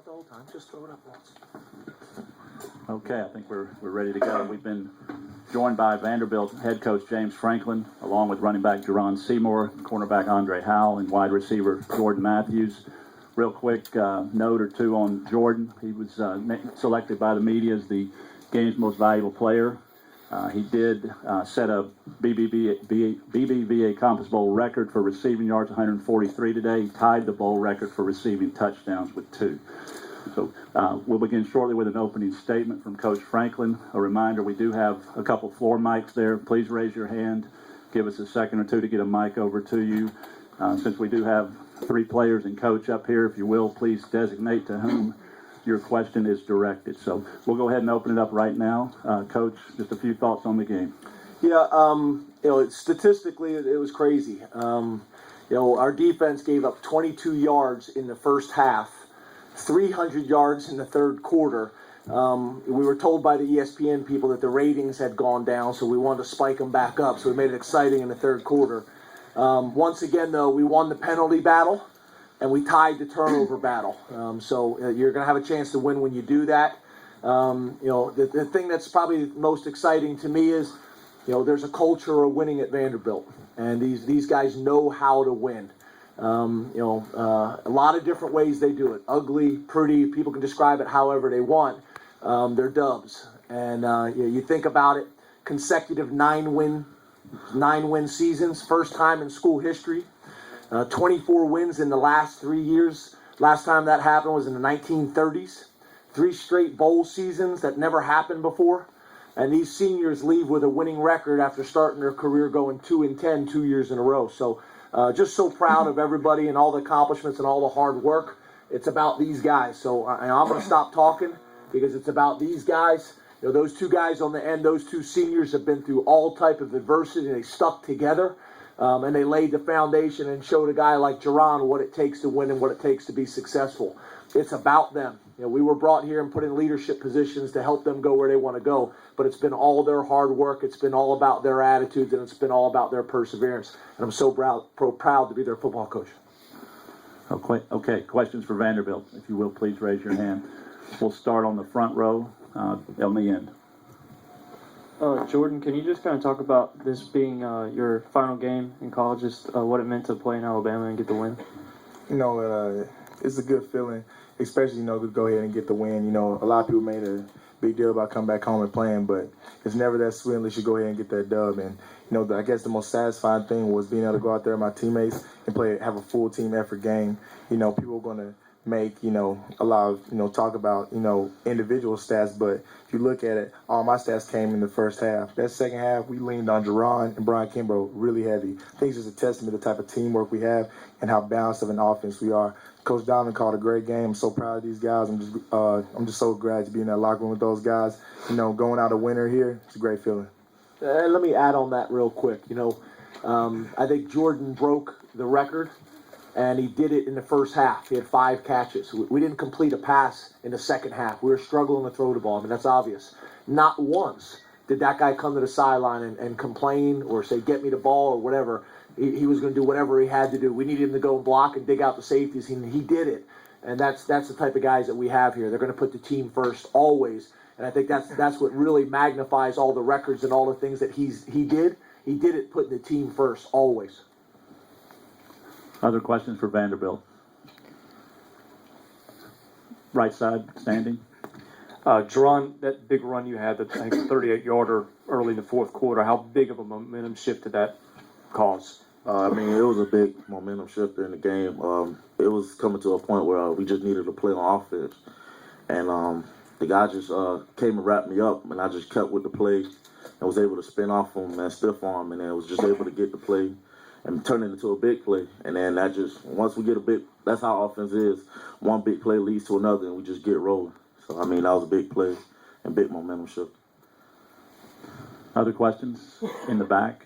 Not the whole time. Just throw it up once. Okay, I think we're ready to go. We've been joined by Vanderbilt head coach James Franklin, along with running back Jerron Seymour, cornerback Andre Howell, and wide receiver Jordan Matthews. Real quick note or two on Jordan. He was selected by the media as the game's most valuable player. He did set a BBVA Compass Bowl record for receiving yards, 143 today. He tied the bowl record for receiving touchdowns with 2. So we'll begin shortly with an opening statement from Coach Franklin. A reminder, we do have a couple floor mics there. Please raise your hand. Give us a second or two to get a mic over to you. Since we do have 3 players and coach up here, if you will, please designate to whom your question is directed. So we'll go ahead and open it up right now. Coach, just a few thoughts on the game. Yeah, statistically, it was crazy. Our defense gave up 22 yards in the first half, 300 yards in the third quarter. We were told by the ESPN people that the ratings had gone down, so we wanted to spike them back up. So we made it exciting in the third quarter. Once again, though, we won the penalty battle, and we tied the turnover battle. So you're going to have a chance to win when you do that. The thing that's probably most exciting to me is, there's a culture of winning at Vanderbilt, and these guys know how to win. A lot of different ways they do it. Ugly, pretty, people can describe it however they want. They're dubs. And you think about it, consecutive 9-win seasons, first time in school history. 24 wins in the last 3 years. Last time that happened was in the 1930s. 3 straight bowl seasons that never happened before. And these seniors leave with a winning record after starting their career going 2-10 2 years in a row. So just so proud of everybody and all the accomplishments and all the hard work. It's about these guys. So I'm going to stop talking because it's about these guys. Those 2 guys on the end, those 2 seniors have been through all type of adversity, and they stuck together. And they laid the foundation and showed a guy like Jerron what it takes to win and what it takes to be successful. It's about them. We were brought here and put in leadership positions to help them go where they want to go, but it's been all their hard work. It's been all about their attitudes, and it's been all about their perseverance. And I'm so proud to be their football coach. Okay, questions for Vanderbilt, if you will, please raise your hand. We'll start on the front row, on the end. Jordan, can you just kind of talk about this being your final game in college, just what it meant to play in Alabama and get the win? It's a good feeling, especially, to go ahead and get the win. A lot of people made a big deal about coming back home and playing, but it's never that sweet unless you go ahead and get that dub. And, I guess the most satisfying thing was being able to go out there with my teammates and have a full team effort game. People are going to make, a lot of, talk about, individual stats, but if you look at it, all my stats came in the first half. That second half, we leaned on Jerron and Brian Kimbrough really heavy. I think it's just a testament to the type of teamwork we have and how balanced of an offense we are. Coach Donovan called a great game. I'm so proud of these guys. I'm just so glad to be in that locker room with those guys. Going out a winner here, it's a great feeling. Let me add on that real quick. I think Jordan broke the record, and he did it in the first half. He had 5 catches. We didn't complete a pass in the second half. We were struggling to throw the ball. That's obvious. Not once did that guy come to the sideline and complain or say, get me the ball or whatever. He was going to do whatever he had to do. We needed him to go block and dig out the safeties. He did it. And that's the type of guys that we have here. They're going to put the team first always. And I think that's what really magnifies all the records and all the things that he did. He did it putting the team first always. Other questions for Vanderbilt? Right side, standing. Jerron, that big run you had, that I think 38-yarder early in the fourth quarter, how big of a momentum shift did that cause? It was a big momentum shifter in the game. It was coming to a point where we just needed to play on offense. And the guy just came and wrapped me up, and I just kept with the play and was able to spin off him and stiff arm, and then was just able to get the play and turn it into a big play. And then once we get that's how offense is. One big play leads to another, and we just get rolling. So, that was a big play and big momentum shift. Other questions in the back?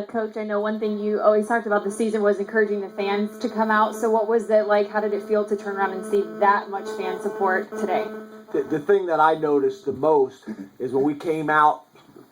Coach, I know one thing you always talked about the season was encouraging the fans to come out. So what was it like? How did it feel to turn around and see that much fan support today? The thing that I noticed the most is when we came out,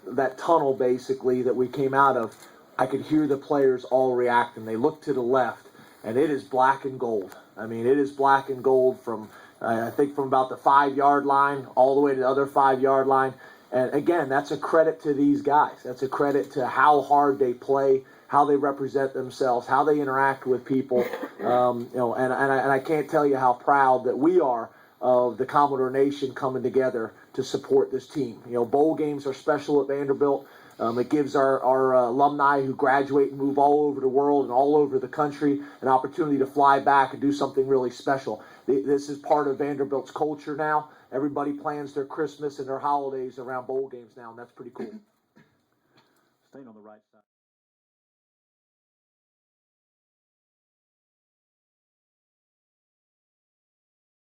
that tunnel basically that we came out of, I could hear the players all reacting. They looked to the left, and it is black and gold. I mean, it is black and gold from I think from about the 5-yard line all the way to the other 5-yard line. And again, that's a credit to these guys. That's a credit to how hard they play, how they represent themselves, how they interact with people. And I can't tell you how proud that we are of the Commodore Nation coming together to support this team. Bowl games are special at Vanderbilt. It gives our alumni who graduate and move all over the world and all over the country an opportunity to fly back and do something really special. This is part of Vanderbilt's culture now. Everybody plans their Christmas and their holidays around bowl games now, and that's pretty cool. Staying on the right side.